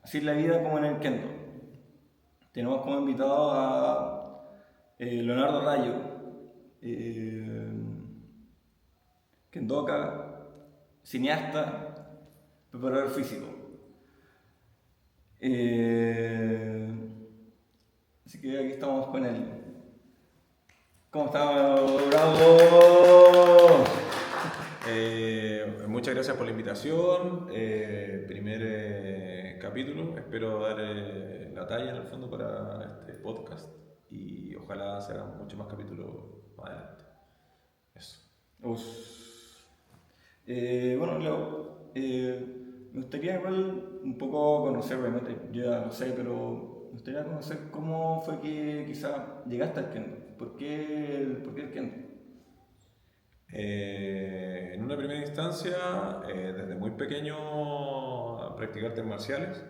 así es la vida como en el Kendo. Tenemos como invitado a Leonardo Rayo, eh, kendoka, cineasta, preparador físico. Eh, Así que aquí estamos con él. ¿Cómo estamos, bravo? Muchas gracias por la invitación. Primer capítulo. Espero dar la talla en el fondo para este podcast y ojalá se hagan muchos más capítulos más adelante. Eso. Bueno, Leo, me gustaría igual un poco conocer, obviamente, yo ya lo sé, pero me gustaría conocer cómo fue que quizá llegaste al Kendo. ¿Por qué el Kendo? En una primera instancia, desde muy pequeño a practicar artes marciales.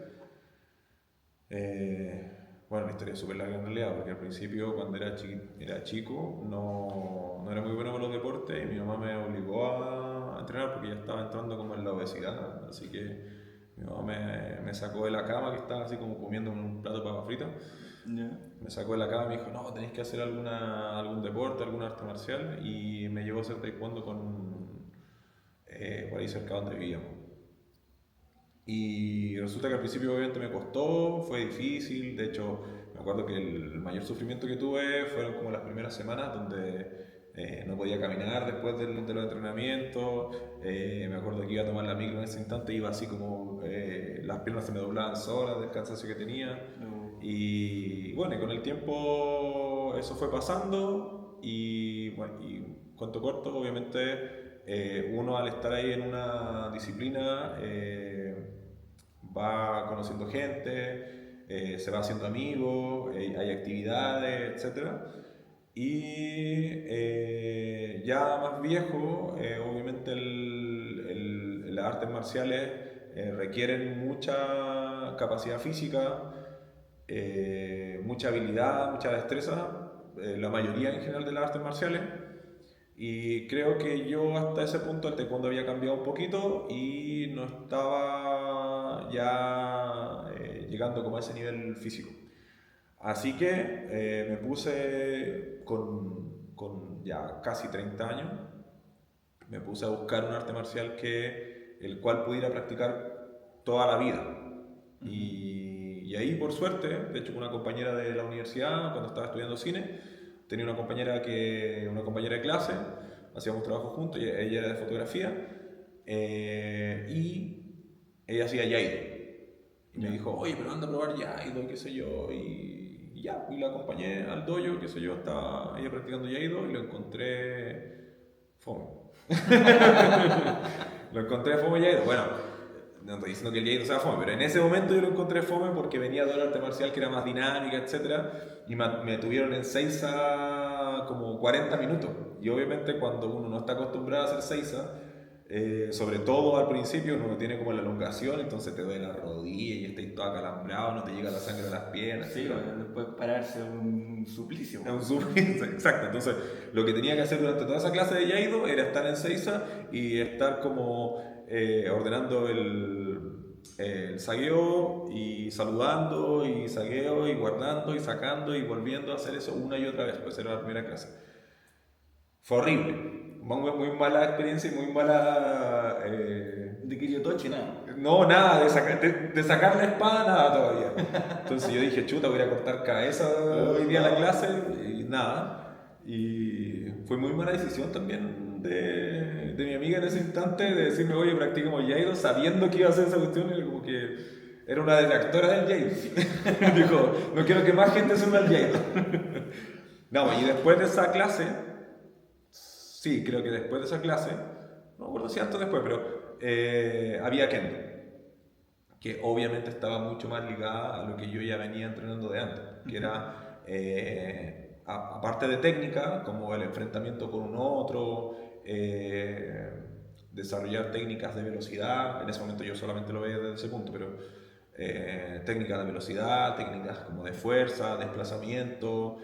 Bueno, la historia es súper larga en realidad, porque al principio, cuando era chico, no era muy bueno con los deportes y mi mamá me obligó a entrenar porque ya estaba entrando como en la obesidad. Así que mi mamá me sacó de la cama, que estaba así como comiendo un plato de papas fritas. Ya. Me sacó de la cama y me dijo, no, tenéis que hacer algún deporte, alguna arte marcial. Y me llevó a hacer taekwondo por ahí cerca donde vivíamos. Y resulta que al principio obviamente me costó, fue difícil, de hecho me acuerdo que el mayor sufrimiento que tuve fueron como las primeras semanas donde no podía caminar después de los entrenamientos, me acuerdo que iba a tomar la micro en ese instante, iba así como las piernas se me doblaban solas del cansancio que tenía y bueno, y con el tiempo eso fue pasando y bueno, y cuento corto, obviamente uno al estar ahí en una disciplina va conociendo gente, se va haciendo amigos, hay actividades, etc. Y ya más viejo, obviamente las artes marciales requieren mucha capacidad física, mucha habilidad, mucha destreza, la mayoría en general de las artes marciales. Y creo que yo hasta ese punto el taekwondo había cambiado un poquito y no estaba ya llegando como a ese nivel físico. Así que me puse con ya casi 30 años, me puse a buscar un arte marcial el cual pudiera practicar toda la vida. Y ahí, por suerte, de hecho, con una compañera de la universidad, cuando estaba estudiando cine, tenía una compañera de clase, hacíamos trabajo juntos, ella era de fotografía, y ella hacía Jaido. Y me dijo, oye, pero anda a probar Jaido, qué sé yo, y ya, y la acompañé al dojo, qué sé yo, estaba ella practicando Jaido y lo encontré fome. Lo encontré fome Jaido. Bueno, no estoy diciendo que el Jaido sea fome, pero en ese momento yo lo encontré fome porque venía de un arte marcial que era más dinámica, etc. Y me tuvieron en Seiza como 40 minutos. Y obviamente cuando uno no está acostumbrado a hacer Seiza, sobre todo al principio uno no tiene como la elongación, entonces te duele la rodilla y estás todo acalambrado, no te llega la sangre a las piernas. Sí, después pararse un suplicio. Es un suplicio, exacto. Entonces, lo que tenía que hacer durante toda esa clase de Jaido era estar en Seiza y estar como ordenando el sagueo y saludando y sagueo y guardando y sacando y volviendo a hacer eso una y otra vez, pues era la primera clase. Fue horrible. Muy mala experiencia y muy mala... De Kiriotochi, nada. No, nada, de sacar la espada, nada todavía. Entonces yo dije, chuta, voy a cortar cabeza hoy día en la clase y nada. Y fue muy mala decisión también de mi amiga en ese instante de decirme, oye, practicamos Jaido, sabiendo que iba a hacer esa cuestión, y como que era una detractora del Jaido. Dijo, no quiero que más gente suba al Jaido. No, y después de esa clase, sí, creo que después de esa clase, no me acuerdo si antes o después, pero había Kendo, que obviamente estaba mucho más ligada a lo que yo ya venía entrenando de antes, que era, aparte de técnica, como el enfrentamiento con un otro, desarrollar técnicas de velocidad, en ese momento yo solamente lo veía desde ese punto, pero técnicas de velocidad, técnicas como de fuerza, desplazamiento,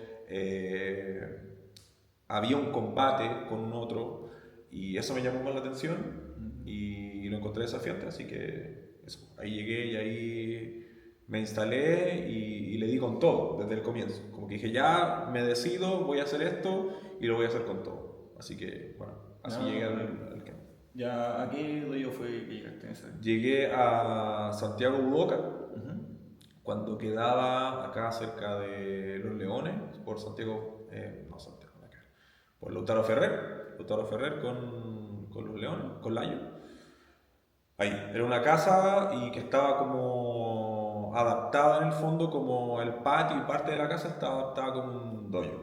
había un combate con un otro y eso me llamó más la atención y lo encontré desafiante, así que eso, ahí llegué y ahí me instalé y le di con todo desde el comienzo. Como que dije, ya me decido, voy a hacer esto y lo voy a hacer con todo. Así que, bueno, así llegué No, al kendo. ya, ¿a qué doyo fue que llegaste en esa? Llegué a Santiago Budoka Ujú. cuando quedaba acá cerca de Los Leones, por Santiago, no Santiago, nada que ver, por Lautaro Ferrer con Los Leones, con Layo. Ahí, era una casa y que estaba como adaptada en el fondo, como el patio y parte de la casa estaba adaptada como un dojo. Ya.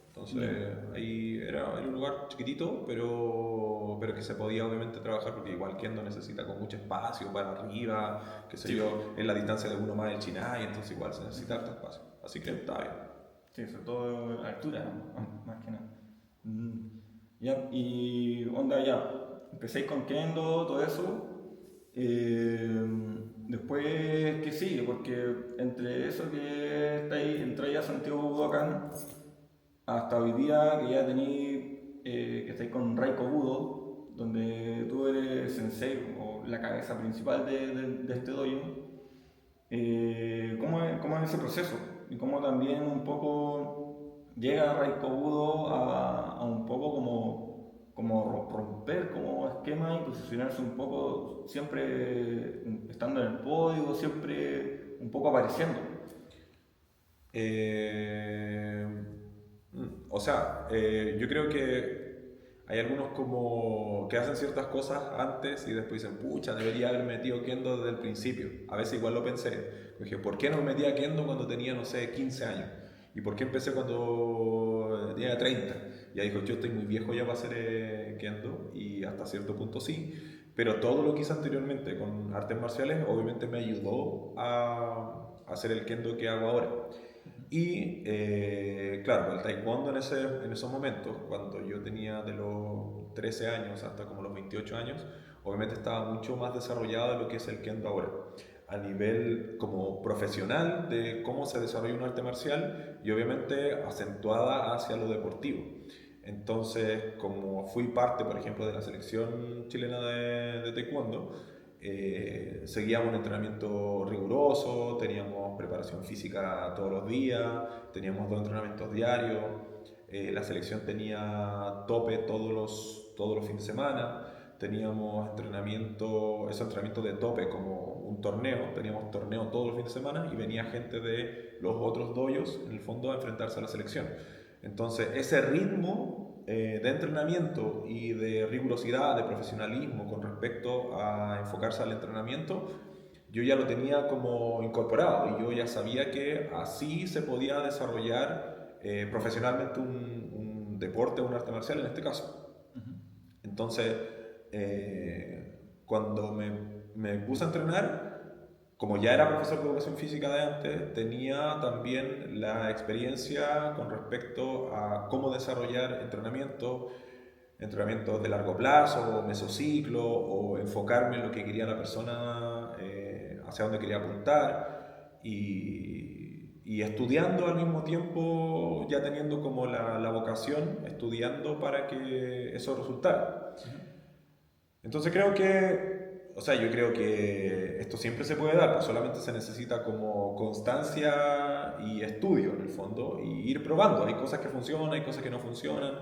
Entonces ahí era un lugar chiquitito, pero que se podía obviamente trabajar porque igual Kendo necesita con mucho espacio para arriba, qué sé Sí, yo, en la distancia de uno más del Chinay, entonces igual se necesita harto espacio. Así que sí, está bien. sí, sobre todo altura, más que nada. Mm. Ya, y onda ya, empecéis con Kendo, todo eso. eh, Después, ¿qué sigue? Porque entre eso que estáis, entráis a Santiago Budokan, hasta hoy día que ya tenéis, que estáis con Raiko Budo, donde tú eres sensei o la cabeza principal de este dojo. ¿Cómo es ese proceso? Y cómo también un poco llega Raiko Budo a un poco como romper como esquema y posicionarse un poco, siempre estando en el podio, siempre un poco apareciendo. Eh, o sea, yo creo que hay algunos como que hacen ciertas cosas antes y después dicen, pucha, debería haber metido Kendo desde el principio. A veces igual lo pensé. Dije, ¿por qué no me metí a Kendo cuando tenía, no sé, 15 años? ¿Y por qué empecé cuando tenía 30? Ya dijo, yo estoy muy viejo ya para hacer Kendo y hasta cierto punto sí. Pero todo lo que hice anteriormente con artes marciales obviamente me ayudó a hacer el Kendo que hago ahora. Y claro, el taekwondo en esos momentos, cuando yo tenía de los 13 años hasta como los 28 años, obviamente estaba mucho más desarrollado de lo que es el kendo ahora. A nivel como profesional de cómo se desarrolla un arte marcial y obviamente acentuada hacia lo deportivo. Entonces, como fui parte, por ejemplo, de la selección chilena de taekwondo, seguíamos un entrenamiento riguroso, teníamos preparación física todos los días, teníamos 2 entrenamientos diarios, la selección tenía tope todos los fines de semana, teníamos entrenamiento, esos entrenamientos de tope como un torneo, teníamos torneo todos los fines de semana y venía gente de los otros dojos en el fondo a enfrentarse a la selección. Entonces ese ritmo de entrenamiento y de rigurosidad, de profesionalismo con respecto a enfocarse al entrenamiento, yo ya lo tenía como incorporado y yo ya sabía que así se podía desarrollar profesionalmente un deporte, un arte marcial en este caso. Entonces, cuando me puse a entrenar, como ya era profesor de educación física de antes, tenía también la experiencia con respecto a cómo desarrollar entrenamientos de largo plazo, o mesociclo, o enfocarme en lo que quería la persona, hacia dónde quería apuntar, y estudiando al mismo tiempo, ya teniendo como la vocación, estudiando para que eso resultara. Entonces creo que, o sea, yo creo que esto siempre se puede dar, pues solamente se necesita como constancia y estudio en el fondo, y ir probando. Hay cosas que funcionan, hay cosas que no funcionan,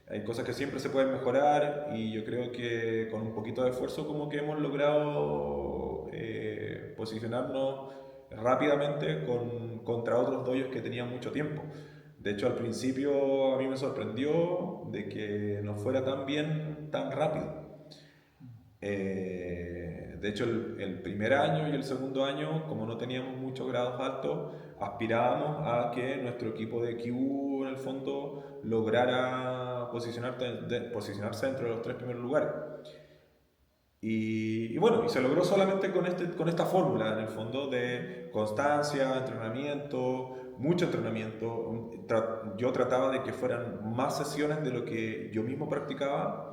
hay cosas que siempre se pueden mejorar, y yo creo que con un poquito de esfuerzo como que hemos logrado posicionarnos rápidamente contra otros doyos que tenían mucho tiempo. De hecho, al principio a mí me sorprendió de que no fuera tan bien tan rápido. De hecho, el primer año y el segundo año, como no teníamos muchos grados altos, aspirábamos a que nuestro equipo de Q en el fondo lograra posicionarse dentro de los 3 primeros lugares. Y bueno, y se logró solamente con esta fórmula, en el fondo, de constancia, entrenamiento, mucho entrenamiento. Yo trataba de que fueran más sesiones de lo que yo mismo practicaba,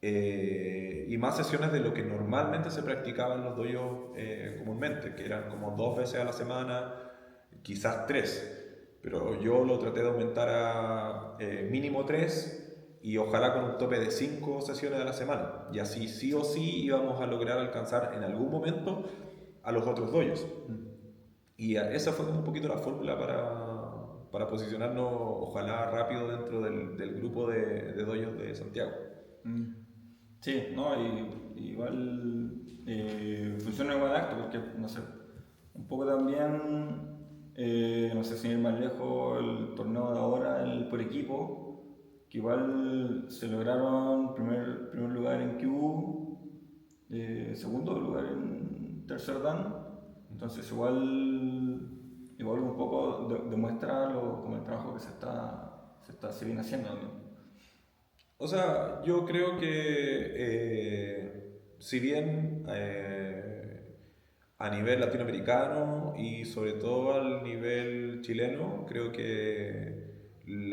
y más sesiones de lo que normalmente se practicaba en los dojos comúnmente, que eran como 2 veces a la semana, quizás 3. Pero yo lo traté de aumentar a mínimo 3 y ojalá con un tope de 5 sesiones a la semana. Y así sí o sí íbamos a lograr alcanzar en algún momento a los otros dojos. Y esa fue como un poquito la fórmula para posicionarnos, ojalá rápido, dentro del grupo de doyos de Santiago. Mm. Sí, no, igual funciona igual acto, porque, no sé, un poco también, no sé si ir más lejos, el torneo de ahora, el por equipo, que igual se lograron primer lugar en Q, segundo lugar en tercer dan, entonces igual un poco demuestra como el trabajo que se viene haciendo también. O sea, yo creo que si bien a nivel latinoamericano y sobre todo al nivel chileno, creo que el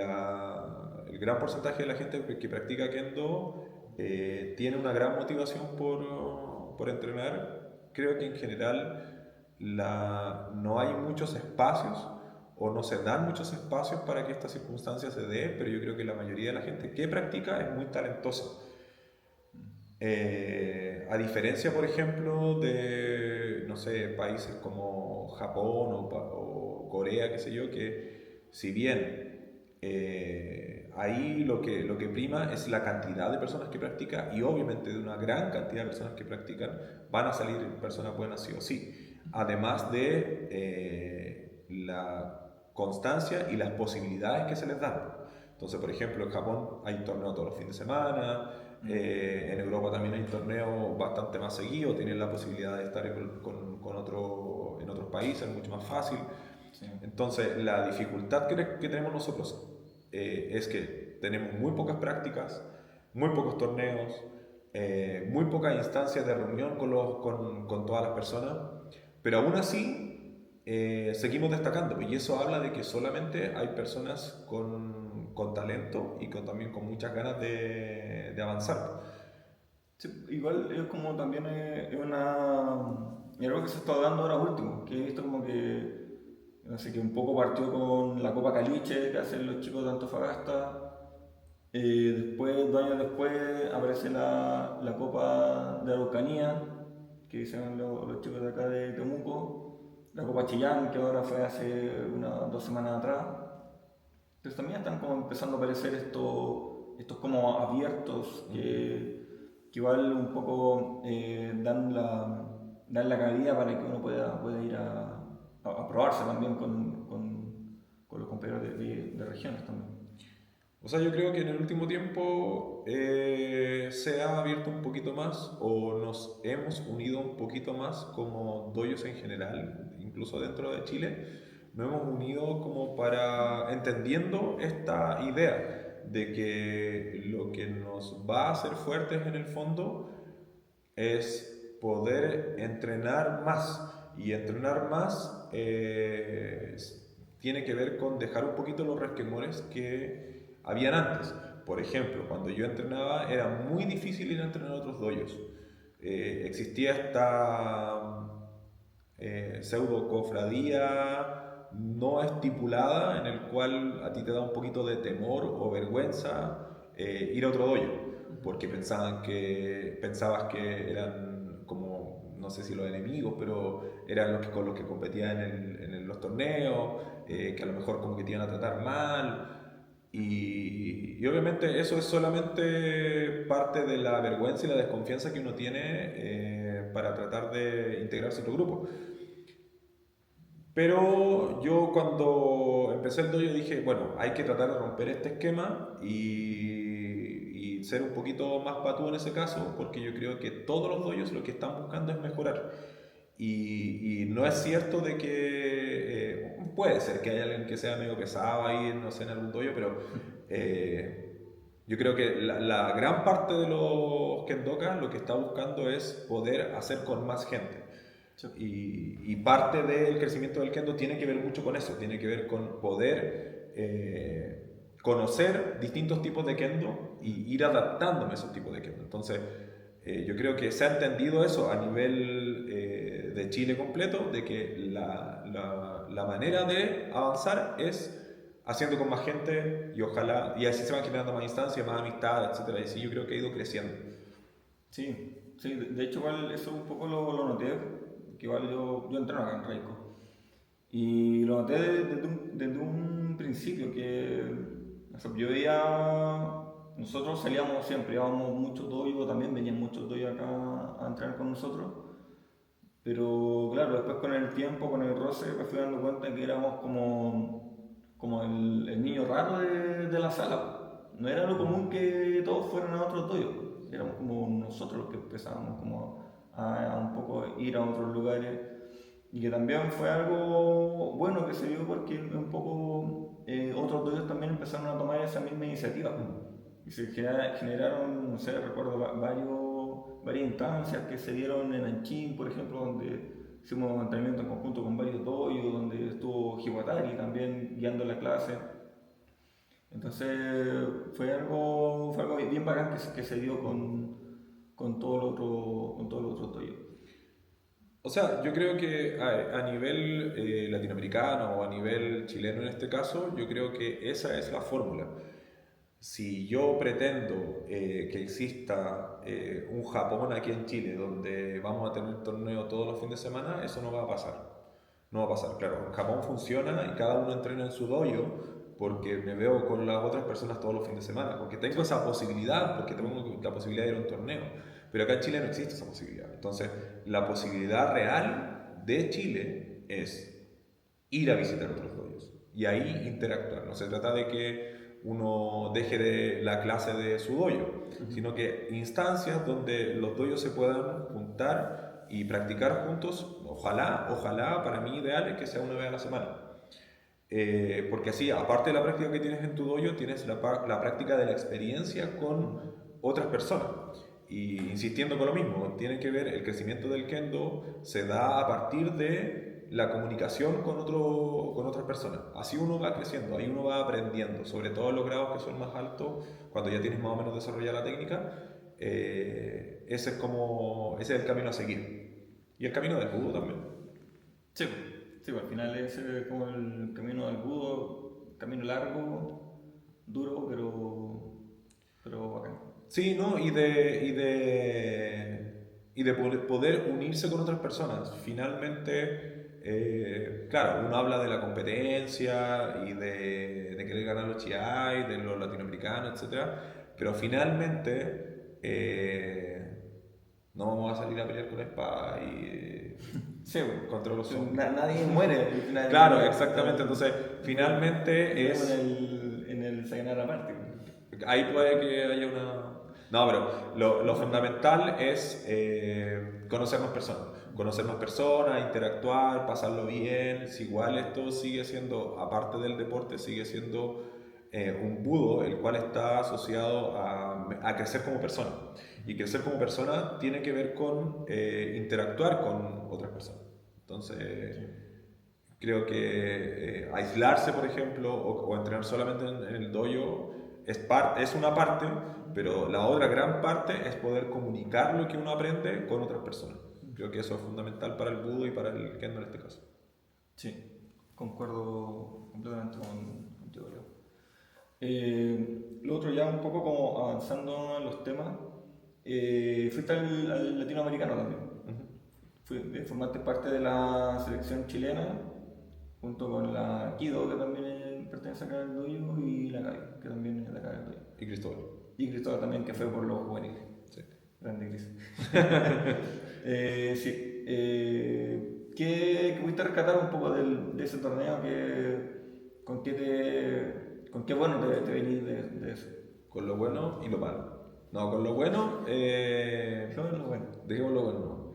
gran porcentaje de la gente que practica kendo tiene una gran motivación por entrenar. Creo que en general no hay muchos espacios o no se dan muchos espacios para que esta circunstancia se dé, pero yo creo que la mayoría de la gente que practica es muy talentosa. A diferencia, por ejemplo, de, no sé, países como Japón o Corea, qué sé yo, que si bien ahí lo que prima es la cantidad de personas que practican y obviamente de una gran cantidad de personas que practican van a salir personas buenas sí o sí. Además de la constancia y las posibilidades que se les dan. Entonces, por ejemplo, en Japón hay torneos todos los fines de semana, en Europa también hay torneos bastante más seguidos, tienen la posibilidad de estar en otros países, mucho más fácil. Sí. Entonces, la dificultad que tenemos nosotros es que tenemos muy pocas prácticas, muy pocos torneos, muy pocas instancias de reunión con todas las personas, pero aún así seguimos destacando y eso habla de que solamente hay personas con talento y también con muchas ganas de avanzar. Sí, igual es como también es algo que se está dando ahora último, que he visto como que, no sé, que un poco partió con la Copa Caliche que hacen los chicos de Antofagasta, después, 2 años después, aparece la Copa de Araucanía, que hicieron los chicos de acá de Temuco, la Copa Chillán, que ahora fue hace 2 semanas atrás. Entonces también están como empezando a aparecer estos como abiertos que igual un poco dan la cabida para que uno pueda ir a probarse también con los compañeros de regiones también. O sea, yo creo que en el último tiempo se ha abierto un poquito más o nos hemos unido un poquito más como doyos en general, incluso dentro de Chile, nos hemos unido como para entendiendo esta idea de que lo que nos va a hacer fuertes en el fondo es poder entrenar más. Y entrenar más tiene que ver con dejar un poquito los resquemores que habían antes. Por ejemplo, cuando yo entrenaba era muy difícil ir a entrenar a otros dojos. Existía esta pseudo cofradía no estipulada en el cual a ti te da un poquito de temor o vergüenza ir a otro dojo porque pensabas que eran como, no sé si los enemigos, pero eran con los que competían en los torneos, que a lo mejor como que te iban a tratar mal. Y obviamente eso es solamente parte de la vergüenza y la desconfianza que uno tiene para tratar de integrarse a otro grupo. Pero yo cuando empecé el dojo dije, bueno, hay que tratar de romper este esquema y ser un poquito más patú en ese caso, porque yo creo que todos los dojos lo que están buscando es mejorar. Y no es cierto de que puede ser que haya alguien que sea medio pesado ahí, no sé, en algún dojo, pero yo creo que la gran parte de los kendokas lo que está buscando es poder hacer con más gente. Sí. Y parte del crecimiento del kendo tiene que ver mucho con eso, tiene que ver con poder conocer distintos tipos de kendo y ir adaptándome a esos tipos de kendo. Entonces, yo creo que se ha entendido eso a nivel de Chile completo, de que la manera de avanzar es haciendo con más gente y ojalá, y así se van generando más instancias, más amistad, etcétera. Y así yo creo que ha ido creciendo. Sí, sí, de hecho igual eso un poco lo noté, que igual yo entreno acá en Raico. Y lo noté desde un principio, que o sea, yo veía, nosotros salíamos siempre, íbamos muchos doyos, también venían muchos doyos acá a entrenar con nosotros, pero claro, después con el tiempo, con el roce, me fui dando cuenta que éramos como el niño raro de la sala. No era lo común que todos fueran a otros doyos, éramos como nosotros los que empezábamos como a un poco ir a otros lugares. Y que también fue algo bueno que se dio porque un poco otros doyos también empezaron a tomar esa misma iniciativa. Y se generaron, no sé, recuerdo varias instancias que se dieron en Anchín, por ejemplo, donde hicimos entrenamiento en conjunto con varios doyos, donde estuvo Hiwatari también guiando la clase. Entonces fue algo bien bacán que se dio con todos los otros doyos. O sea, yo creo que a nivel latinoamericano o a nivel chileno en este caso, yo creo que esa es la fórmula. Si yo pretendo que exista un Japón aquí en Chile donde vamos a tener torneo todos los fines de semana, eso no va a pasar. No va a pasar, claro. En Japón funciona y cada uno entrena en su dojo porque me veo con las otras personas todos los fines de semana, porque tengo esa posibilidad, porque tengo la posibilidad de ir a un torneo. Pero acá en Chile no existe esa posibilidad. Entonces, la posibilidad real de Chile es ir a visitar otros dojos y ahí interactuar. No se trata de que uno deje de la clase de su dojo, sino que instancias donde los dojos se puedan juntar y practicar juntos, ojalá, para mí ideal es que sea una vez a la semana. Porque así, aparte de la práctica que tienes en tu dojo, tienes la práctica de la experiencia con otras personas. Y insistiendo con lo mismo, tiene que ver el crecimiento del kendo, se da a partir de la comunicación con otras personas. Así uno va creciendo, ahí uno va aprendiendo, sobre todo en los grados que son más altos, cuando ya tienes más o menos desarrollada la técnica, ese es el camino a seguir. Y el camino del judo también. Sí, sí, al final es como el camino del budo, camino largo, duro, pero bacán. Sí, ¿no? Y de poder unirse con otras personas. Finalmente, claro, uno habla de la competencia y de querer ganar los GI, de los latinoamericanos, etcétera, pero finalmente no vamos a salir a pelear con espada y Sí, güey. contra los zombies. Nadie muere al final. Claro, exactamente. Entonces, finalmente Estamos es en el Sayonara Party. ahí puede que haya una... No, pero lo fundamental es conocer más personas, interactuar, pasarlo bien. Si igual esto sigue siendo, aparte del deporte, sigue siendo un budo, el cual está asociado a crecer como persona. Y crecer como persona tiene que ver con interactuar con otras personas. Entonces, creo que aislarse, por ejemplo, o entrenar solamente en el dojo es una parte, pero la otra gran parte es poder comunicar lo que uno aprende con otras personas. Creo que eso es fundamental para el budo y para el kendo en este caso. Sí, concuerdo completamente contigo, Leo. Lo otro ya un poco como avanzando en los temas, fuiste al latinoamericano también. Formaste parte de la selección chilena junto con la Kido, que también pertenece acá al dojo, y la Gaby, que también es de acá del dojo. Y Cristóbal. Y Cristóbal también, que fue por los juveniles. Sí. Grande Cris. Sí. ¿Qué pudiste rescatar un poco de ese torneo? ¿Con qué bueno te venís de eso? Con lo bueno y lo malo. No, con lo bueno... Eso es lo bueno. Dejemos lo bueno.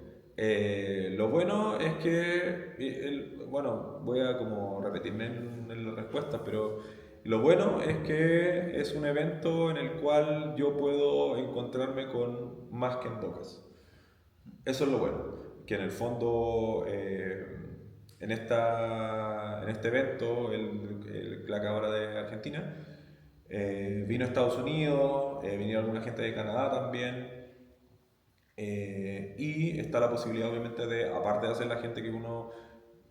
Lo bueno es que, bueno, voy a como repetirme en las respuestas, pero lo bueno es que es un evento en el cual yo puedo encontrarme con más kendokas. Eso es lo bueno, que en el fondo en este evento, el CLAC ahora de Argentina, vino a Estados Unidos, vinieron alguna gente de Canadá también. Y está la posibilidad, obviamente, de, aparte de hacer la gente que uno,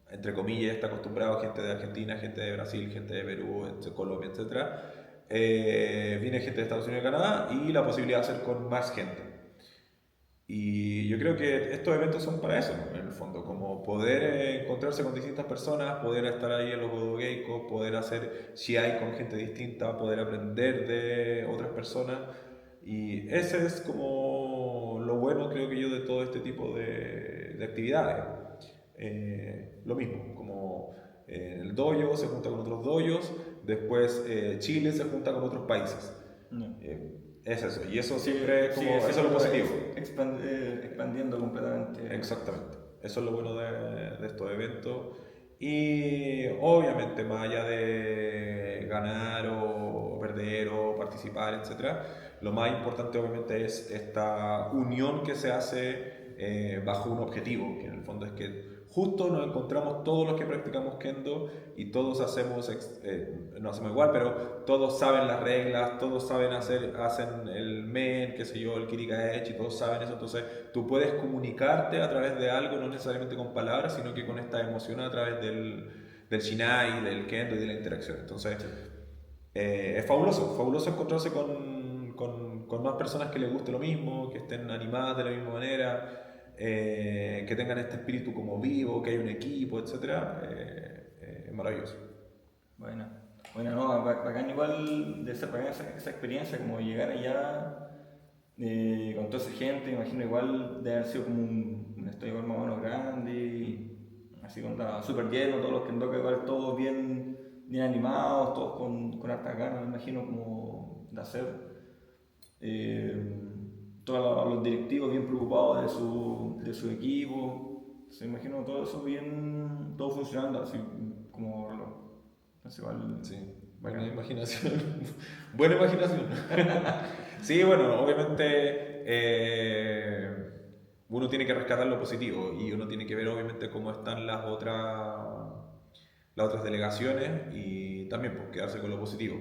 entre comillas, está acostumbrado, gente de Argentina, gente de Brasil, gente de Perú, Colombia, etc. Viene gente de Estados Unidos y Canadá y la posibilidad de hacer con más gente. Y yo creo que estos eventos son para eso, ¿no? En el fondo, como poder encontrarse con distintas personas, poder estar ahí en los Godogeicos, poder hacer hay con gente distinta, poder aprender de otras personas. Y ese es como lo bueno, creo que yo, de todo este tipo de actividades. Lo mismo, como el dojo se junta con otros dojos, después Chile se junta con otros países. No. Es eso, y eso siempre es como, sí, eso es lo positivo. Expandiendo completamente. Exactamente, eso es lo bueno de estos eventos. Y obviamente, más allá de ganar o perder o participar, etcétera, lo más importante obviamente es esta unión que se hace bajo un objetivo, que en el fondo es que justo nos encontramos todos los que practicamos Kendo y todos no hacemos igual, pero todos saben las reglas, todos saben hacen el men, qué sé yo, el kirikaechi, todos saben eso. Entonces tú puedes comunicarte a través de algo, no necesariamente con palabras, sino que con esta emoción a través del shinai, del Kendo y de la interacción. Entonces es fabuloso encontrarse con más personas que les guste lo mismo, que estén animadas de la misma manera. Que tengan este espíritu como vivo, que hay un equipo, etc. Es maravilloso. Bueno, no, bacán igual de ser bacán esa experiencia, como llegar allá con toda esa gente, imagino igual de haber sido como un estadio igual más o menos grande, y así con súper lleno, todos los kendoka igual todos bien animados, todos con hartas ganas, me imagino como de hacer. Todos los directivos bien preocupados de su equipo, se imagino todo eso bien, todo funcionando así como reloj. Así igual, sí, buena imaginación. Buena imaginación. Sí, bueno, obviamente uno tiene que rescatar lo positivo y uno tiene que ver obviamente cómo están las otras delegaciones y también pues, quedarse con lo positivo.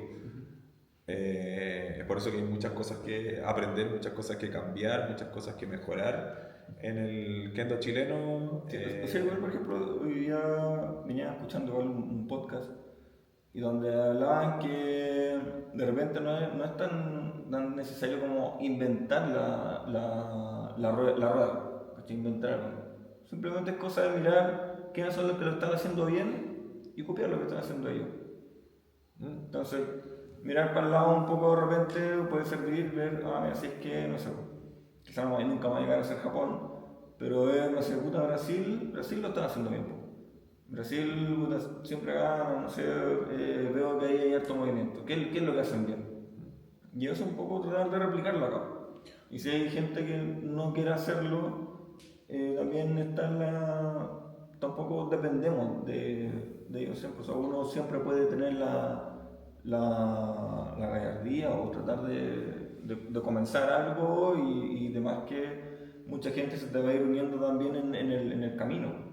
Es por eso que hay muchas cosas que aprender, muchas cosas que cambiar, muchas cosas que mejorar en el Kendo chileno. Sí, o sea, igual, por ejemplo, hoy día venía escuchando igual un podcast y donde hablaban que de repente no es tan necesario como inventar la rueda, ¿cachai? Inventar algo. Simplemente es cosa de mirar quiénes son los que lo están haciendo bien y copiar lo que están haciendo ellos. Entonces, mirar para el lado un poco de repente puede servir, ver, mira, si es que, no sé, quizás nunca va a llegar a ser Japón, pero no sé, puta, Brasil lo están haciendo bien. Brasil, puta, siempre gana, no sé, veo que ahí hay harto movimiento. ¿Qué es lo que hacen bien? Y eso es un poco tratar de replicarlo acá. Y si hay gente que no quiere hacerlo, también está tampoco dependemos de ellos siempre. O sea, uno siempre puede tener la gallardía o tratar de comenzar algo y demás que mucha gente se te va a ir uniendo también en el camino.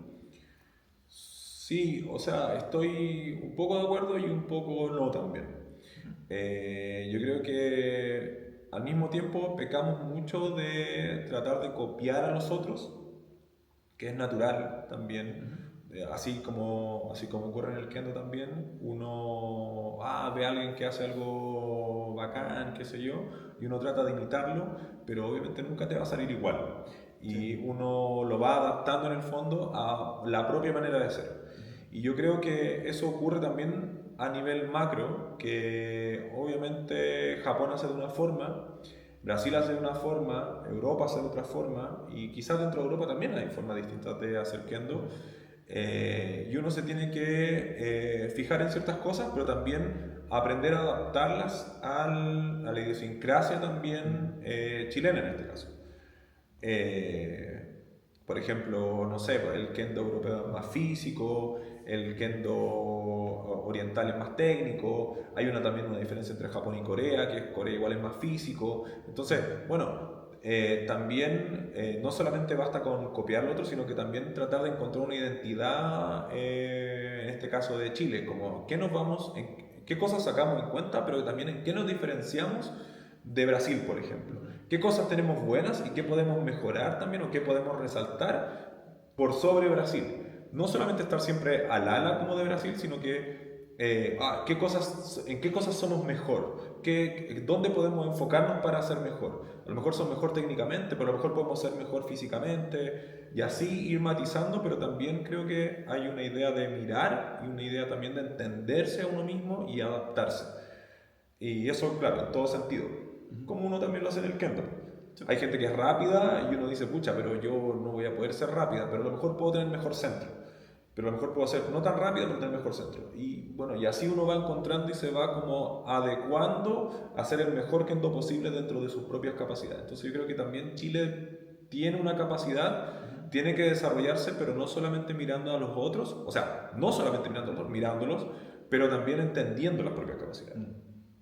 Sí, o sea, estoy un poco de acuerdo y un poco no también. Yo creo que al mismo tiempo pecamos mucho de tratar de copiar a los otros, que es natural también. Así como ocurre en el Kendo también, uno ve a alguien que hace algo bacán, qué sé yo, y uno trata de imitarlo, pero obviamente nunca te va a salir igual. Y uno lo va adaptando en el fondo a la propia manera de ser. Y yo creo que eso ocurre también a nivel macro, que obviamente Japón hace de una forma, Brasil hace de una forma, Europa hace de otra forma, y quizás dentro de Europa también hay formas distintas de hacer Kendo. Y uno se tiene que fijar en ciertas cosas, pero también aprender a adaptarlas a la idiosincrasia también chilena en este caso. Por ejemplo, no sé, el kendo europeo es más físico, el kendo oriental es más técnico, hay también una diferencia entre Japón y Corea, que Corea igual es más físico. Entonces, bueno, también no solamente basta con copiar lo otro, sino que también tratar de encontrar una identidad, en este caso de Chile, como qué cosas sacamos en cuenta, pero también en qué nos diferenciamos de Brasil, por ejemplo. ¿Qué cosas tenemos buenas y qué podemos mejorar también o qué podemos resaltar por sobre Brasil? No solamente estar siempre al ala como de Brasil, sino que en qué cosas somos mejor, dónde podemos enfocarnos para ser mejor. A lo mejor son mejor técnicamente, pero a lo mejor podemos ser mejor físicamente y así ir matizando, pero también creo que hay una idea de mirar y una idea también de entenderse a uno mismo y adaptarse. Y eso, claro, en todo sentido, como uno también lo hace en el kendo. Hay gente que es rápida y uno dice, pucha, pero yo no voy a poder ser rápida, pero a lo mejor puedo tener mejor centro. Pero a lo mejor puedo ser no tan rápido, pero tener mejor centro. Y bueno, y así uno va encontrando y se va como adecuando a ser el mejor kendo posible dentro de sus propias capacidades. Entonces yo creo que también Chile tiene una capacidad, tiene que desarrollarse, pero no solamente mirando a los otros, o sea, no solamente mirando a los otros, mirándolos, pero también entendiendo las propias capacidades.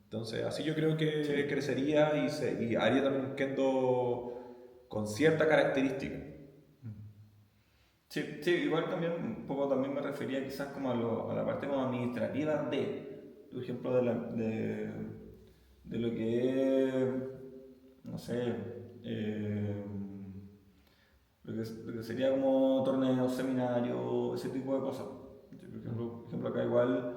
Entonces, así yo creo que crecería y haría también un kendo con cierta característica. Sí, sí, igual también un poco también me refería quizás como a la parte como administrativa por ejemplo, de lo que es, no sé, lo que sería como torneos, seminarios, ese tipo de cosas. Sí, por ejemplo, acá igual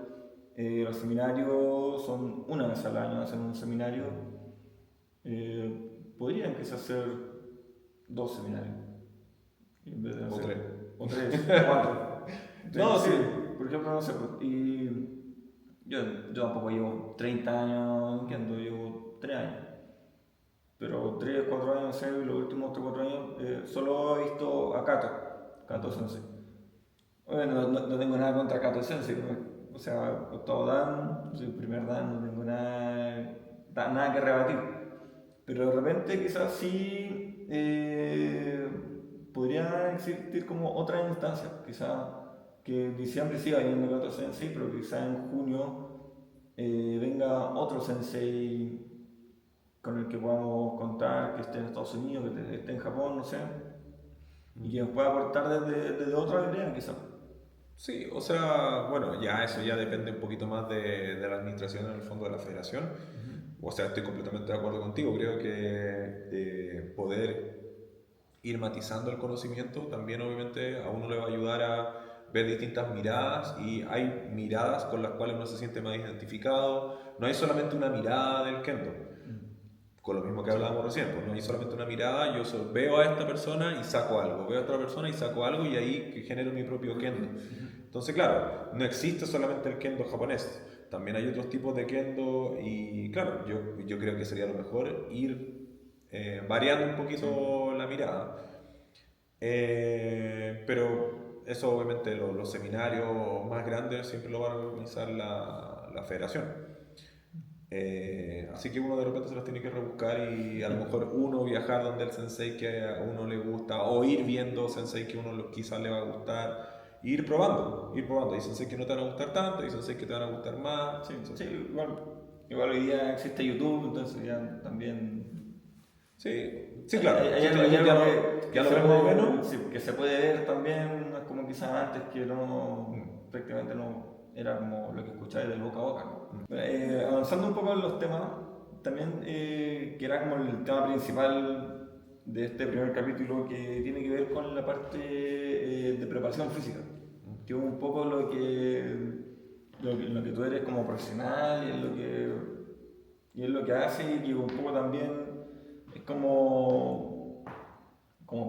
los seminarios son una vez al año, hacen un seminario. Podrían quizás hacer dos seminarios en vez de O hacer tres. o tres, o cuatro. No, sí. Sí, por ejemplo, no sé, yo tampoco llevo 30 años, que ando, llevo 3 años. Pero 3 4 años, no sé, y los últimos 3 4 años solo he visto a Kato Sensei. Bueno, no tengo nada contra Kato Sensei, ¿no? O sea, octavo Dan, soy el primer Dan, no tengo nada que rebatir. Pero de repente quizás sí podría existir como otra instancia, quizás que en diciembre siga viniendo Kato Sensei, pero quizás en junio venga otro Sensei con el que podamos contar, que esté en Estados Unidos, que esté en Japón, no sé, y que nos pueda aportar desde otra idea quizás. Sí, o sea, bueno, ya eso ya depende un poquito más de la administración en el fondo de la federación. O sea, estoy completamente de acuerdo contigo. Creo que poder ir matizando el conocimiento también obviamente a uno le va a ayudar a ver distintas miradas y hay miradas con las cuales uno se siente más identificado. No hay solamente una mirada del kendo, con lo mismo que hablábamos recién, pues no hay solamente una mirada, yo veo a esta persona y saco algo, veo a otra persona y saco algo y ahí que genero mi propio kendo. Entonces, claro, no existe solamente el kendo japonés, también hay otros tipos de kendo y claro, yo creo que sería lo mejor ir variando un poquito la mirada. Pero eso obviamente los seminarios más grandes siempre lo va a organizar la federación. Así que uno de repente se los tiene que rebuscar y a lo mejor uno viajar donde el sensei que a uno le gusta o ir viendo sensei que a uno quizás le va a gustar, ir probando, ir probando. Hay sensei que no te van a gustar tanto, hay sensei que te van a gustar más. Sí, sí, igual hoy día existe YouTube, entonces ya también Sí, sí, claro. hay Existe algo, YouTube, ya lo se vemos más o menos. sí, que se puede ver también, no es como quizás antes que prácticamente no era como lo que escucháis de boca a boca, ¿no? Avanzando un poco en los temas, también que era como el tema principal de este primer capítulo que tiene que ver con la parte de preparación física, que es un poco lo que tú eres como profesional y es lo que hace y que un poco también es como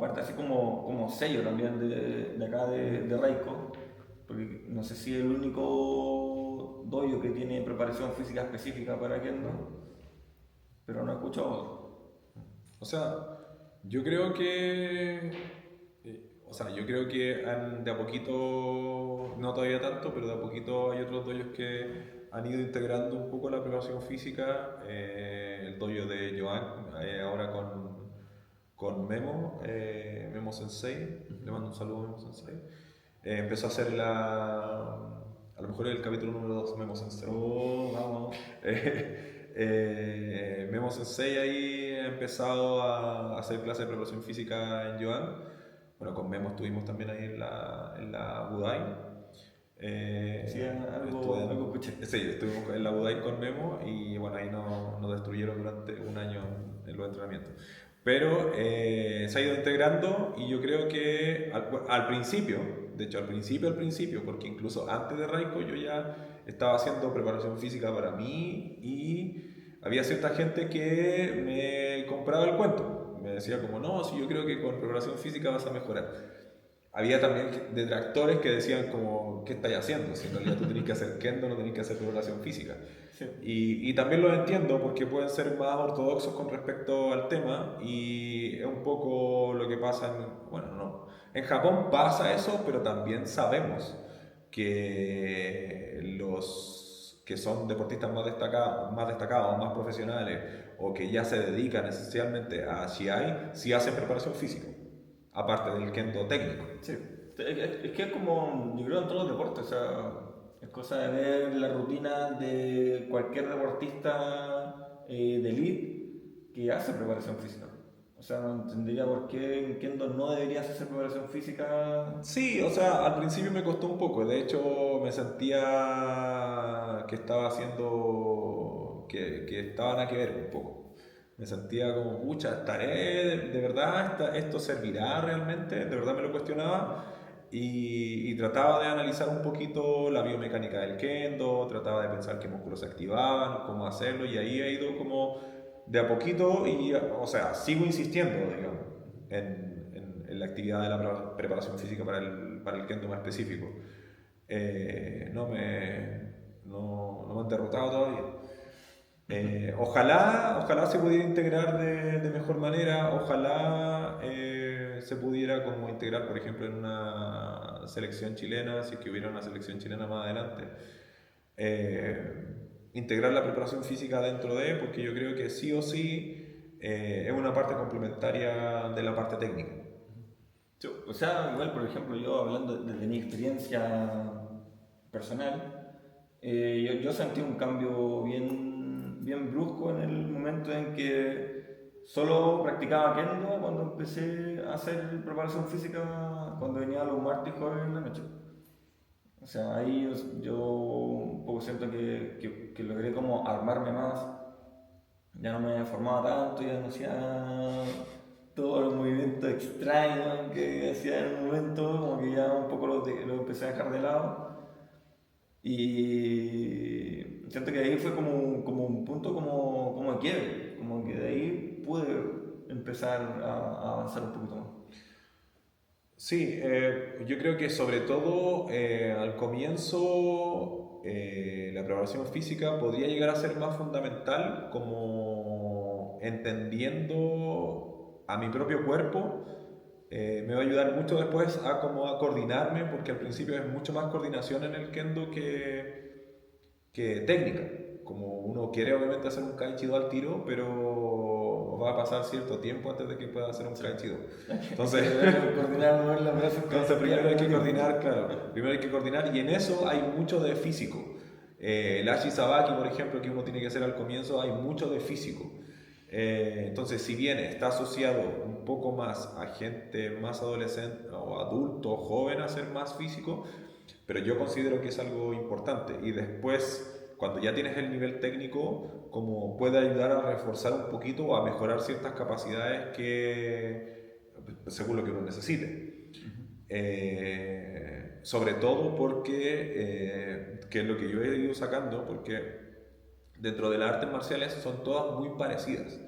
parte así como sello también de acá de Raiko, porque no sé si es el único dojo que tiene preparación física específica para Kendo, pero no he escuchado otro. O sea, yo creo que. Yo creo que de a poquito, no todavía tanto, pero de a poquito hay otros dojos que han ido integrando un poco la preparación física. El dojo de Joan, ahora con Memo, Memo Sensei, le mando un saludo a Memo Sensei. Empezó a hacer a lo mejor el capítulo número 2, Memo Sensei. Oh, vamos. Memo Sensei ahí ha empezado a hacer clases de preparación física en Joan. Bueno, con Memo estuvimos también ahí en la Budai. Sí, algo escuché. Sí, estuvimos en la Budai con Memo y bueno, ahí nos destruyeron durante un año en los entrenamientos. Pero se ha ido integrando y yo creo que al principio, de hecho al principio, porque incluso antes de Raiko yo ya estaba haciendo preparación física para mí y había cierta gente que me compraba el cuento. Me decía como, no, si yo creo que con preparación física vas a mejorar. Había también detractores que decían como, ¿qué estáis haciendo? Si en realidad tú tenés que hacer kendo, no tenés que hacer preparación física. Sí. Y también lo entiendo porque pueden ser más ortodoxos con respecto al tema y es un poco lo que pasa en, bueno, no, en Japón pasa eso, pero también sabemos que los que son deportistas más destacados, más profesionales o que ya se dedican esencialmente a Shiai, sí hacen preparación física, aparte del kendo técnico. Sí. Es que es como, yo creo en todos los deportes, o sea, es cosa de ver la rutina de cualquier deportista de elite que hace preparación física. O sea, no entendería por qué en Kendo no deberías hacer preparación física. Sí, o sea, al principio me costó un poco. De hecho, me sentía que estaba haciendo, que estaba nada que ver un poco. Me sentía como, pucha, ¿estaré de verdad? ¿Esto servirá realmente? De verdad me lo cuestionaba. Y trataba de analizar un poquito la biomecánica del kendo, trataba de pensar qué músculos se activaban, cómo hacerlo, y ahí he ido como de a poquito, y, o sea, sigo insistiendo, digamos, en la actividad de la preparación física para el kendo más específico. No me han derrotado todavía. Ojalá se pudiera integrar de mejor manera, ojalá se pudiera como integrar, por ejemplo, en una selección chilena, si es que hubiera una selección chilena más adelante, integrar la preparación física dentro de, porque yo creo que sí o sí es una parte complementaria de la parte técnica. Sí, o sea, igual, por ejemplo, yo hablando desde mi experiencia personal, yo sentí un cambio bien brusco en el momento en que solo practicaba kendo cuando empecé a hacer preparación física cuando venía los martes y jueves en la noche. O sea, ahí yo un poco siento que logré como armarme más, ya no me formaba tanto, ya no hacía todos los movimientos extraños que hacía en un momento, como que ya un poco lo empecé a dejar de lado. Y siento que ahí fue como un punto como de quiebre, como que de ahí pude empezar a avanzar un poquito más. Sí, yo creo que sobre todo al comienzo la preparación física podría llegar a ser más fundamental como entendiendo a mi propio cuerpo. Me va a ayudar mucho después a como a coordinarme porque al principio es mucho más coordinación en el kendo que técnica. Como uno quiere obviamente hacer un kaichido al tiro, pero va a pasar cierto tiempo antes de que pueda hacer un Sí. kaichido. Hay que Entonces, coordinar mover los brazos con entonces las primero hay piernas que al mismo coordinar, tiempo. claro, primero hay que coordinar y en eso hay mucho de físico. El Ashisabaki, por ejemplo, que uno tiene que hacer al comienzo, hay mucho de físico. Entonces, si bien está asociado un poco más a gente más adolescente o adulto o joven a ser más físico, pero yo considero que es algo importante. Y después, cuando ya tienes el nivel técnico, como puede ayudar a reforzar un poquito o a mejorar ciertas capacidades que, según lo que uno necesite. Sobre todo porque, que es lo que yo he ido sacando, porque dentro de las artes marciales son todas muy parecidas.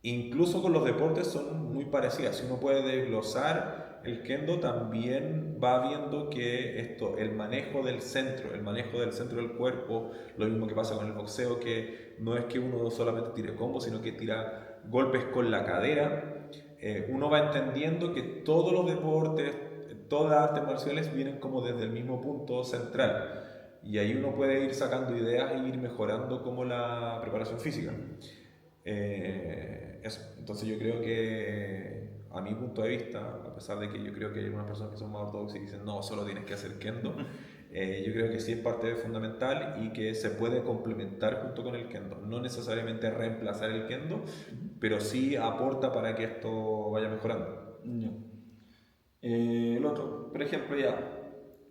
Incluso con los deportes son muy parecidas. Si uno puede desglosar el kendo, también va viendo que esto, el manejo del centro del cuerpo, lo mismo que pasa con el boxeo, que no es que uno solamente tire combos, sino que tira golpes con la cadera. Uno va entendiendo que todos los deportes, todas las artes marciales vienen como desde el mismo punto central. Y ahí uno puede ir sacando ideas e ir mejorando como la preparación física. Eso. Entonces yo creo que a mi punto de vista, a pesar de que yo creo que hay algunas personas que son más ortodoxas y dicen no, solo tienes que hacer kendo, yo creo que sí es parte fundamental y que se puede complementar junto con el kendo. No necesariamente reemplazar el kendo, pero sí aporta para que esto vaya mejorando. Ya. El otro, por ejemplo, ya,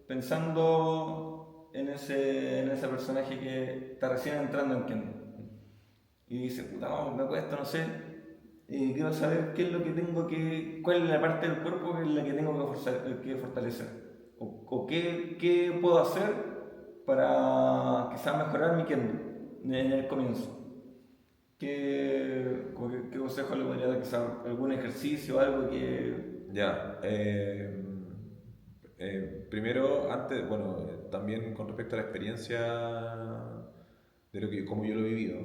pensando en ese personaje que está recién entrando en Kendo y dice, puta, no, me cuesta, no sé, quiero saber qué es lo que tengo cuál es la parte del cuerpo que es la que tengo que fortalecer, o qué puedo hacer para quizás mejorar mi kendo en el comienzo? ¿Qué consejo le podría dar? Quizás algún ejercicio, algo que... Ya. Primero, antes, bueno, también con respecto a la experiencia de lo que, como yo lo he vivido.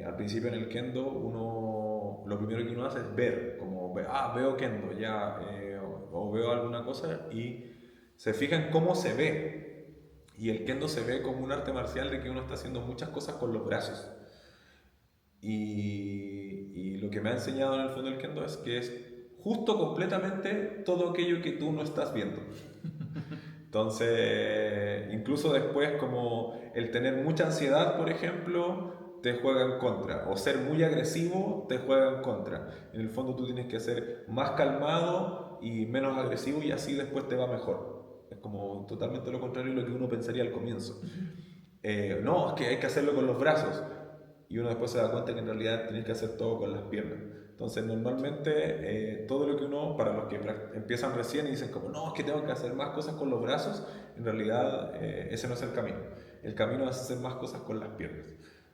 Al principio en el kendo, lo primero que uno hace es ver, como, veo kendo, ya, o veo alguna cosa y se fija en cómo se ve. Y el kendo se ve como un arte marcial de que uno está haciendo muchas cosas con los brazos. Y lo que me ha enseñado en el fondo el kendo es que es justo completamente todo aquello que tú no estás viendo. Entonces, incluso después como el tener mucha ansiedad, por ejemplo, te juega en contra. O ser muy agresivo te juega en contra. En el fondo tú tienes que ser más calmado y menos agresivo y así después te va mejor. Es como totalmente lo contrario de lo que uno pensaría al comienzo. No, es que hay que hacerlo con los brazos. Y uno después se da cuenta que en realidad tienes que hacer todo con las piernas. Entonces, normalmente, todo lo que uno, para los que empiezan recién y dicen como, no, es que tengo que hacer más cosas con los brazos, en realidad ese no es el camino. El camino es hacer más cosas con las piernas.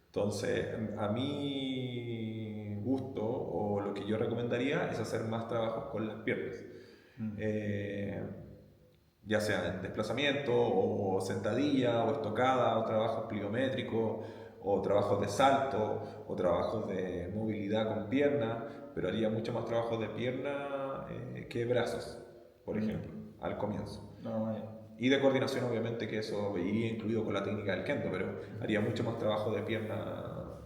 Entonces, a mi gusto, o lo que yo recomendaría, es hacer más trabajos con las piernas. Eh, ya sea en desplazamiento, o sentadilla, o estocada, o trabajos pliométricos, o trabajos de salto, o trabajos de movilidad con pierna, pero haría mucho más trabajos de pierna que brazos, por ejemplo, al comienzo. No, Y de coordinación, obviamente, que eso iría incluido con la técnica del kendo, pero haría mucho más trabajo de pierna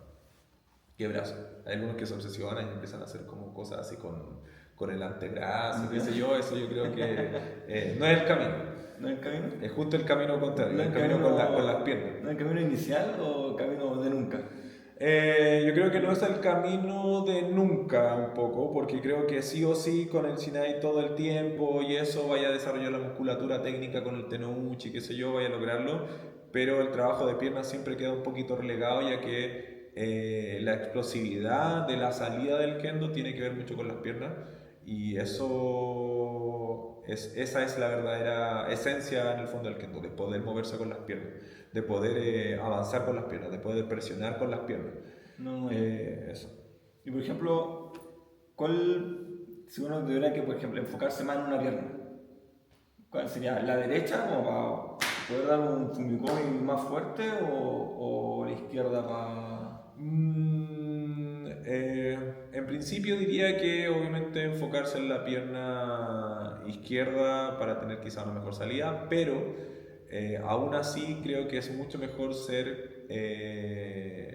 que brazo. Hay algunos que se obsesionan y empiezan a hacer como cosas así con el antebrazo, qué sé yo, eso yo creo que no es el camino. ¿no es el camino? Es justo el camino contrario, ¿No es el el camino camino, con las piernas. ¿no es el camino inicial o camino de nunca? Yo creo que no es el camino de nunca un poco, porque creo que sí o sí con el Sinai todo el tiempo y eso vaya a desarrollar la musculatura técnica con el Tenouchi, qué sé yo, vaya a lograrlo, pero el trabajo de piernas siempre queda un poquito relegado ya que la explosividad de la salida del kendo tiene que ver mucho con las piernas y esa es la verdadera esencia en el fondo del kendo, de poder moverse con las piernas, de poder avanzar con las piernas, de poder presionar con las piernas. No, Eso. y por ejemplo, si uno tuviera que, por ejemplo, enfocarse más en una pierna, ¿cuál sería? ¿La derecha como para poder dar un fumigón más fuerte o la izquierda para...? En principio diría que obviamente enfocarse en la pierna izquierda para tener quizá una mejor salida, pero aún así creo que es mucho mejor ser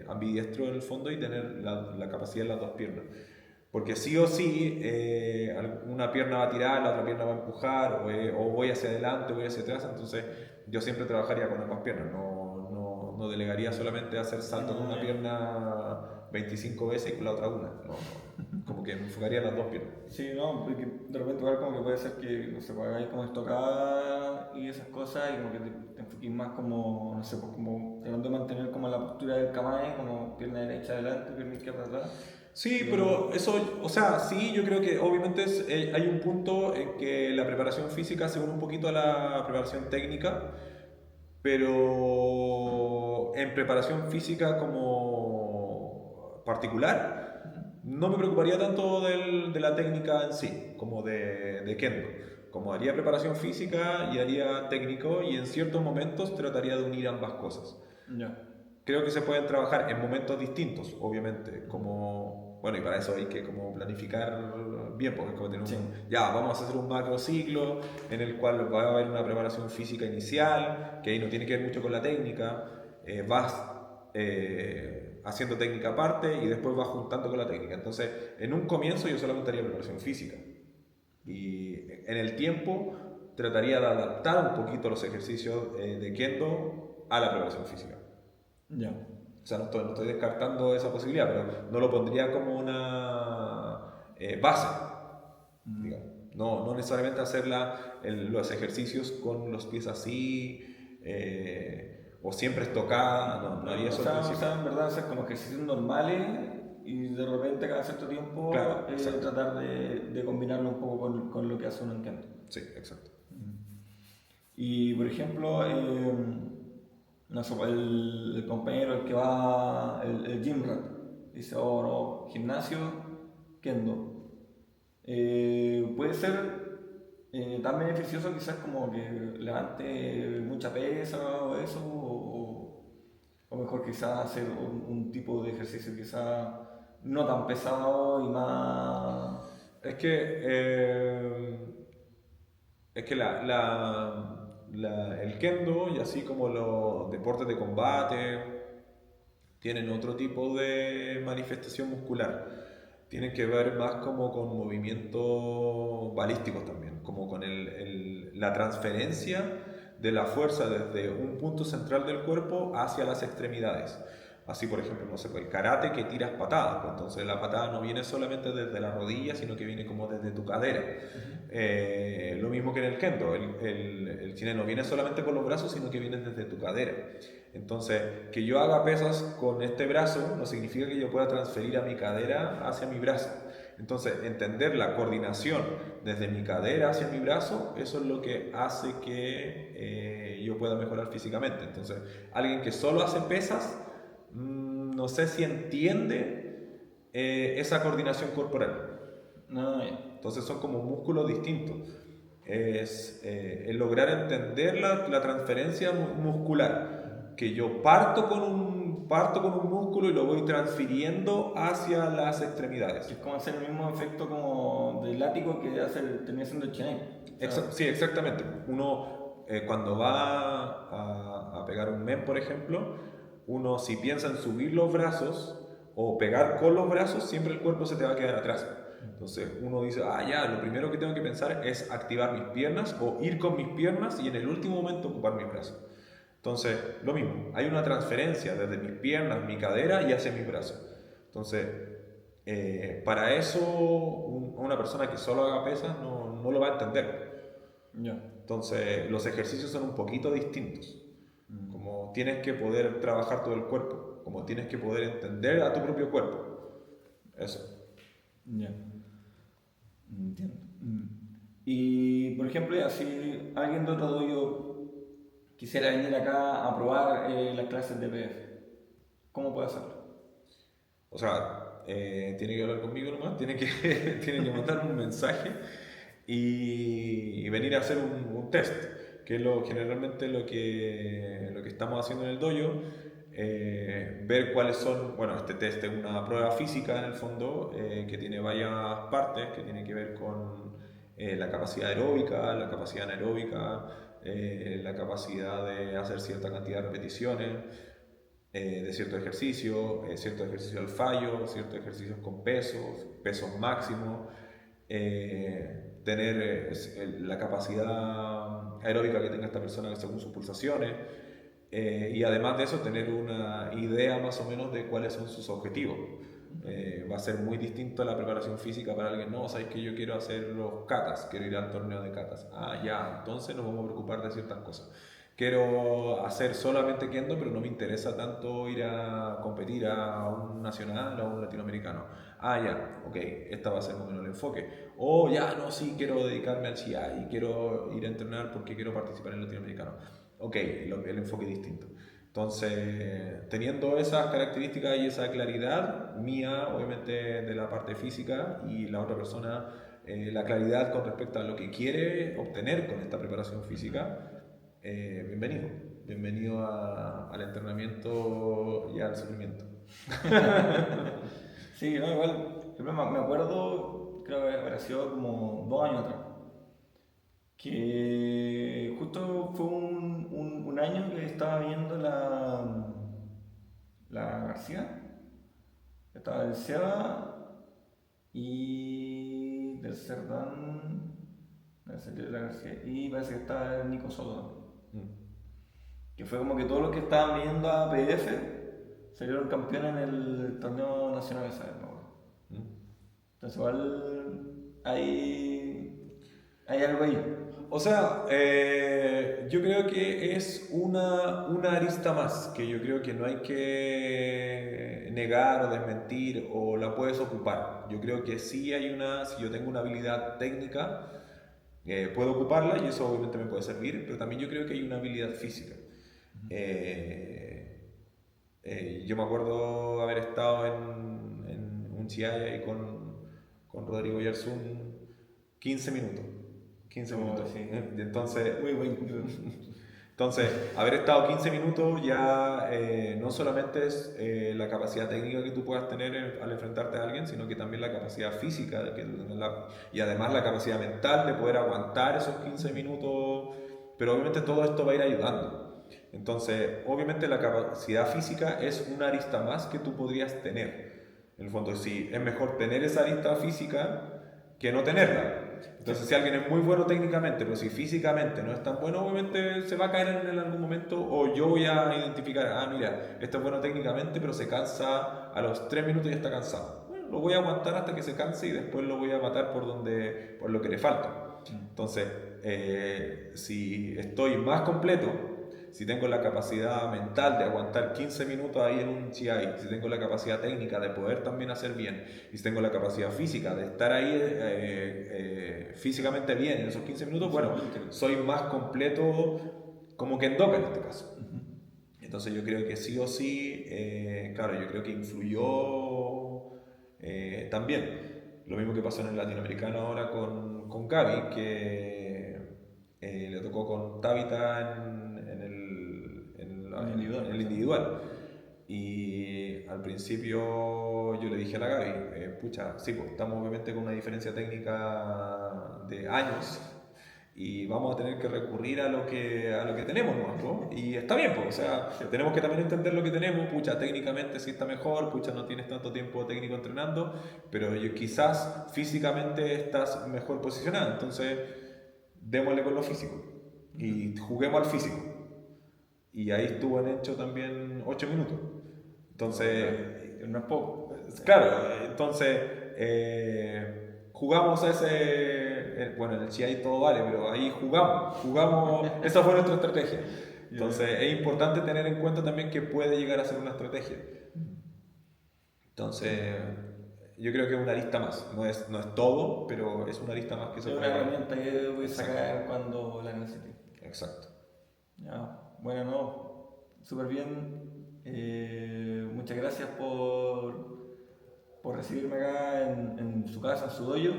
ambidiestro en el fondo y tener la capacidad en las dos piernas. Porque sí o sí, una pierna va a tirar, la otra pierna va a empujar, o voy hacia adelante, o voy hacia atrás, entonces yo siempre trabajaría con ambas piernas, no delegaría solamente a hacer salto con una pierna 25 veces y con la otra una, como que me enfocaría en las dos piernas. Sí, no, porque de repente igual como que puede ser que, no sé, pues hagáis como estocada y esas cosas y como que te enfoquís más como, no sé, pues como tratando de mantener como la postura del kamae, como pierna derecha adelante, pierna izquierda atrás. Sí, pero eso, o sea, sí, yo creo que obviamente hay un punto en que la preparación física se une un poquito a la preparación técnica, pero en preparación física como particular, no me preocuparía tanto de la técnica en sí, como de kendo. Como haría preparación física y haría técnico y en ciertos momentos trataría de unir ambas cosas. Ya. Creo que se pueden trabajar en momentos distintos, obviamente, como, bueno, y para eso hay que como planificar bien, porque es como tener ya, vamos a hacer un macro ciclo en el cual va a haber una preparación física inicial, que ahí no tiene que ver mucho con la técnica, vas haciendo técnica aparte y después vas juntando con la técnica. Entonces, en un comienzo yo solamente haría preparación física y en el tiempo trataría de adaptar un poquito los ejercicios de kendo a la preparación física. Ya. O sea, no estoy descartando esa posibilidad, pero no lo pondría como una base, digamos. No necesariamente hacer los ejercicios con los pies así, o siempre estocada, no haría eso al principio. O sea, en verdad hacer como ejercicios normales y de repente cada cierto tiempo Claro, tratar de combinarlo un poco con lo que hace uno en kendo. Sí, exacto. Y por ejemplo, No sé, el compañero, el que va, el gym rat, dice, oh no, gimnasio, kendo. Puede ser tan beneficioso quizás como que levante mucha pesa o eso, o mejor quizás hacer un tipo de ejercicio quizás no tan pesado y más... Es que, eh, es que el kendo, y así como los deportes de combate, tienen otro tipo de manifestación muscular. Tienen que ver más como con movimientos balísticos también, como con la transferencia de la fuerza desde un punto central del cuerpo hacia las extremidades. Así, por ejemplo, no sé, el karate que tiras patadas, pues entonces la patada no viene solamente desde la rodilla, sino que viene como desde tu cadera. Lo mismo que en el kendo, el chileno no viene solamente con los brazos, sino que viene desde tu cadera. Entonces, que yo haga pesas con este brazo no significa que yo pueda transferir a mi cadera hacia mi brazo. Entonces, entender la coordinación desde mi cadera hacia mi brazo, eso es lo que hace que yo pueda mejorar físicamente. Entonces, alguien que solo hace pesas, no sé si entiende esa coordinación corporal. No, ya. Entonces, son como músculos distintos. Es el lograr entender la transferencia muscular, que yo parto con un músculo y lo voy transfiriendo hacia las extremidades. Es como hacer el mismo efecto como del látigo que termina siendo el chinay. Sí, exactamente. Uno cuando va a pegar un men, por ejemplo, uno si piensa en subir los brazos o pegar con los brazos, siempre el cuerpo se te va a quedar atrás. Entonces uno dice, ah, ya, lo primero que tengo que pensar es activar mis piernas o ir con mis piernas y en el último momento ocupar mis brazos. Entonces, lo mismo, hay una transferencia desde mis piernas, mi cadera y hacia mis brazos. Entonces, para eso una persona que solo haga pesas no lo va a entender. Ya. Entonces, los ejercicios son un poquito distintos. Como tienes que poder trabajar todo el cuerpo, como tienes que poder entender a tu propio cuerpo. Eso. Ya. Entiendo. Y, por ejemplo, ya, si alguien de otro dojo quisiera venir acá a probar las clases de PF, ¿cómo puede hacerlo? O sea, tiene que hablar conmigo nomás, tiene que mandar un mensaje y venir a hacer un test, que es generalmente lo que estamos haciendo en el dojo. Ver cuáles son, bueno, este test es una prueba física en el fondo, que tiene varias partes, que tiene que ver con la capacidad aeróbica, la capacidad anaeróbica, la capacidad de hacer cierta cantidad de repeticiones de ciertos ejercicios al fallo, ciertos ejercicios con pesos máximos, tener la capacidad aeróbica que tenga esta persona según sus pulsaciones, y además de eso tener una idea más o menos de cuáles son sus objetivos. Va a ser muy distinto a la preparación física para alguien, no, sabes que yo quiero hacer los katas, quiero ir al torneo de katas. Ah, ya, entonces nos vamos a preocupar de ciertas cosas. Quiero hacer solamente kendo, pero no me interesa tanto ir a competir a un nacional o a un latinoamericano. Ah, ya, ok, esta va a ser más o menos el enfoque. O ya, no, sí, quiero dedicarme al CI y quiero ir a entrenar porque quiero participar en el latinoamericano. Ok, el enfoque es distinto. Entonces, teniendo esas características y esa claridad mía, obviamente de la parte física, y la otra persona, la claridad con respecto a lo que quiere obtener con esta preparación física, bienvenido. Bienvenido al entrenamiento y al sufrimiento. Sí, no, igual, siempre me acuerdo, creo que habrá sido como 2 años atrás, que justo fue un año que estaba viendo la García, estaba el Seba y del Cerdán, de la García, y parece que estaba el Nico Soto también. Que fue como que todos los que estaban viendo a PF salieron campeones en el torneo nacional, ¿sabes? Me acuerdo. Entonces igual hay algo ahí. O sea, yo creo que es una arista más, que yo creo que no hay que negar o desmentir o la puedes ocupar. Yo creo que sí hay si yo tengo una habilidad técnica, puedo ocuparla y eso obviamente me puede servir, pero también yo creo que hay una habilidad física. Yo me acuerdo haber estado en un CI ahí con Rodrigo Yarzún 15 minutos. 15 minutos. Sí. Entonces, Muy buen. entonces, haber estado 15 minutos ya no solamente es la capacidad técnica que tú puedas tener al enfrentarte a alguien, sino que también la capacidad física y además la capacidad mental de poder aguantar esos 15 minutos, pero obviamente todo esto va a ir ayudando. Entonces, obviamente la capacidad física es una arista más que tú podrías tener. En el fondo, sí, es mejor tener esa arista física que no tenerla. Entonces, si alguien es muy bueno técnicamente, pero si físicamente no es tan bueno, obviamente se va a caer en él en algún momento. O yo voy a identificar, mira, este es bueno técnicamente, pero se cansa a los 3 minutos y ya está cansado. Bueno, lo voy a aguantar hasta que se canse y después lo voy a matar por lo que le falta. Entonces, si estoy más completo, si tengo la capacidad mental de aguantar 15 minutos ahí en un CI, si tengo la capacidad técnica de poder también hacer bien, y si tengo la capacidad física de estar ahí físicamente bien en esos 15 minutos, bueno, soy más completo como Kendoka en este caso. Entonces yo creo que sí o sí, claro, yo creo que influyó también. Lo mismo que pasó en el latinoamericano ahora con Gaby, que le tocó con Tabitha en el individual. Y al principio yo le dije a la Gaby, pucha, sí, pues estamos obviamente con una diferencia técnica de años y vamos a tener que recurrir a lo que tenemos, ¿no? Y está bien, pues, o sea, tenemos que también entender lo que tenemos, pucha, técnicamente sí está mejor, pucha, no tienes tanto tiempo técnico entrenando, pero quizás físicamente estás mejor posicionado, entonces démosle con lo físico y juguemos al físico. Y ahí estuvo en hecho también 8 minutos. Entonces, no es poco. Claro, entonces jugamos a ese. Bueno, en el CI todo vale, pero ahí jugamos. Esa fue nuestra estrategia. Entonces, es importante tener en cuenta también que puede llegar a ser una estrategia. Entonces, yo creo que es una lista más. No es todo, pero es una lista más que se Es puede. una herramienta que voy a sacar cuando la necesite. Exacto. Ya, bueno, no, súper bien. Muchas gracias por recibirme acá en su casa, en su dojo.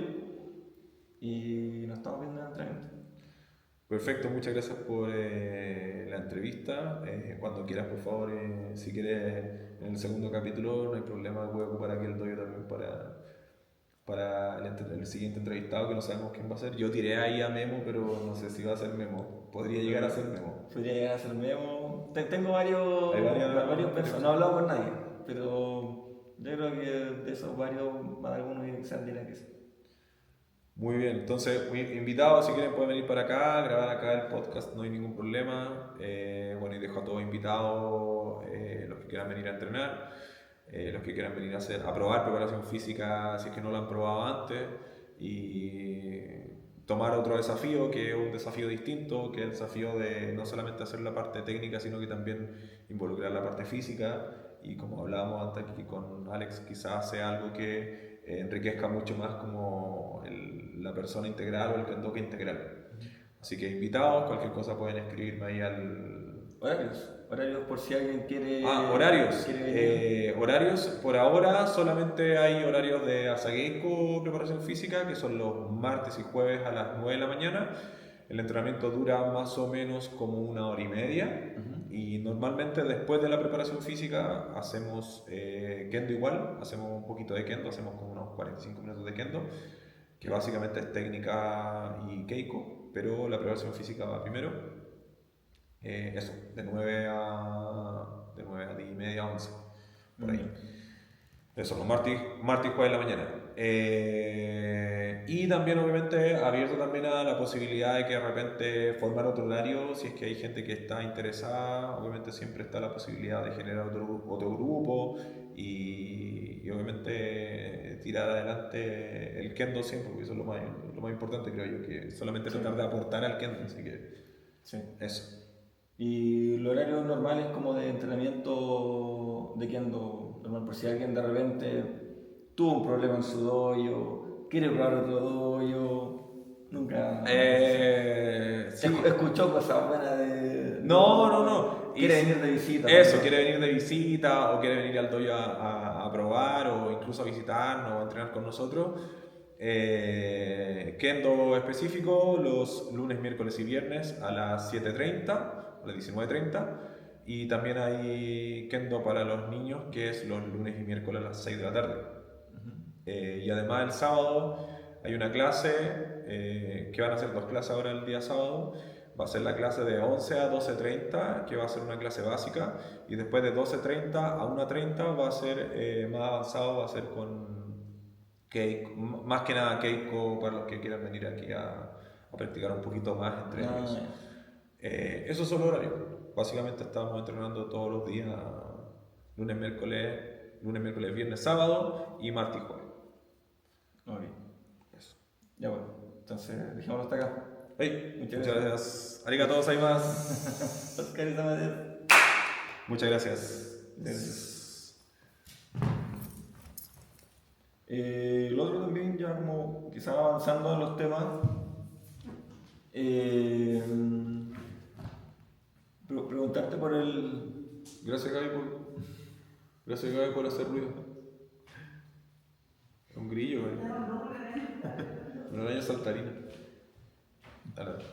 Y nos estamos viendo en el entrenamiento. Perfecto, muchas gracias por la entrevista. Cuando quieras, por favor, si quieres en el segundo capítulo, no hay problema, voy a ocupar aquí el dojo también para el siguiente entrevistado, que no sabemos quién va a ser. Yo tiré ahí a Memo, pero no sé si va a ser Memo. Podría llegar a ser Memo. Podría llegar a ser Memo. Tengo varios personas, no he hablado con nadie, pero yo creo que de esos varios, más algunos quizás dirán que sí. Muy bien, entonces, invitados, si quieren pueden venir para acá, grabar acá el podcast, no hay ningún problema. Bueno, y dejo a todos invitados, los que quieran venir a entrenar, los que quieran venir a probar preparación física si es que no lo han probado antes, y tomar otro desafío, que es un desafío distinto, que es el desafío de no solamente hacer la parte técnica, sino que también involucrar la parte física. Y como hablábamos antes aquí con Alex, quizás sea algo que enriquezca mucho más como la persona integral o el kendoka integral. Así que invitados, cualquier cosa pueden escribirme ahí al... Horarios por si alguien quiere... horarios. Horarios, por ahora solamente hay horarios de Asageiko preparación física, que son los martes y jueves a las 9 de la mañana. El entrenamiento dura más o menos como 1 hora y media. Y normalmente después de la preparación física hacemos kendo igual, hacemos un poquito de kendo, hacemos como unos 45 minutos de kendo, que básicamente es técnica y keiko, pero la preparación física va primero. Eso, de 9 a 10 y media, 11, por ahí. Eso, los martes y jueves de la mañana. Y también obviamente abierto también a la posibilidad de que de repente formar otro horario, si es que hay gente que está interesada, obviamente siempre está la posibilidad de generar otro grupo y obviamente tirar adelante el kendo siempre, porque eso es lo más importante, creo yo, que solamente tratar de aportar al kendo, así que eso. Y el horario normal es como de entrenamiento de kendo normal, por si alguien de repente tuvo un problema en su dojo, quiere probar otro dojo, Nunca. Sí. Escuchó cosas buenas de. No. Quiere venir de visita. Eso, también. quiere venir de visita o quiere venir al dojo a probar o incluso a visitarnos o a entrenar con nosotros. Kendo específico los lunes, miércoles y viernes a las 7:30, a las 19:30. Y también hay Kendo para los niños, que es los lunes y miércoles a las 6 de la tarde. Y además el sábado hay una clase, que van a ser 2 clases ahora el día sábado. Va a ser la clase de 11 a 12:30, que va a ser una clase básica. Y después de 12:30 a 1:30 va a ser más avanzado, va a ser con Keiko, más que nada Keiko, para los que quieran venir aquí a practicar un poquito más entre ellos. Esos son los horarios. Básicamente estamos entrenando todos los días, lunes, miércoles, viernes, sábado y martes y jueves. Ok. Eso. Ya bueno. Entonces, dejémoslo hasta acá. Hey, Muchas muchas gracias. Arigatou gozaimasu. Oscar Isamadez. Muchas gracias. El otro también, ya como quizás avanzando en los temas, preguntarte por el. Gracias Gaby por hacer ruido. Un grillo, una araña saltarina. Dale.